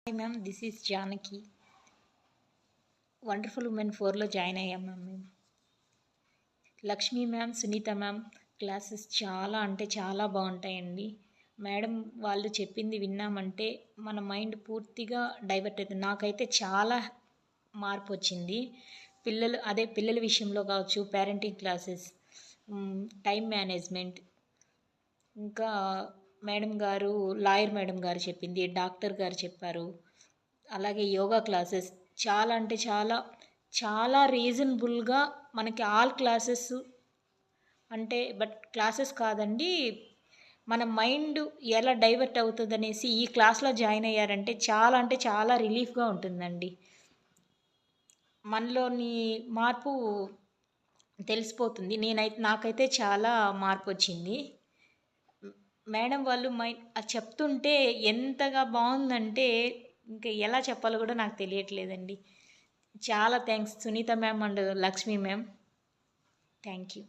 Hi ma'am, this is Janaki. Wonderful women 4లో join అయ్యాం ma'am మేము. Lakshmi ma'am, Sunitha ma'am classes చాలా అంటే చాలా బాగుంటాయండి. మేడం వాళ్ళు చెప్పింది విన్నామంటే మన మైండ్ పూర్తిగా డైవర్ట్ అవుతుంది. నాకైతే చాలా మార్పు వచ్చింది. పిల్లల విషయంలో కావచ్చు, పేరెంటింగ్ క్లాసెస్, టైం మేనేజ్మెంట్, ఇంకా లాయర్ మేడం గారు చెప్పింది, డాక్టర్ గారు చెప్పారు. అలాగే యోగా క్లాసెస్ చాలా అంటే చాలా చాలా రీజనబుల్గా మనకి ఆల్ క్లాసెస్ అంటే క్లాసెస్ కాదండి, మన మైండ్ ఎలా డైవర్ట్ అవుతుంది అనేసి ఈ క్లాస్లో జాయిన్ అయ్యారంటే చాలా అంటే చాలా రిలీఫ్గా ఉంటుందండి. మనలోని మార్పు తెలిసిపోతుంది. నాకైతే చాలా మార్పు వచ్చింది. మేడం వాళ్ళు అది చెప్తుంటే ఎంతగా బాగుందంటే ఇంకా ఎలా చెప్పాలో కూడా నాకు తెలియట్లేదండి. చాలా thanks Sunitha ma'am and Lakshmi ma'am. Thank you.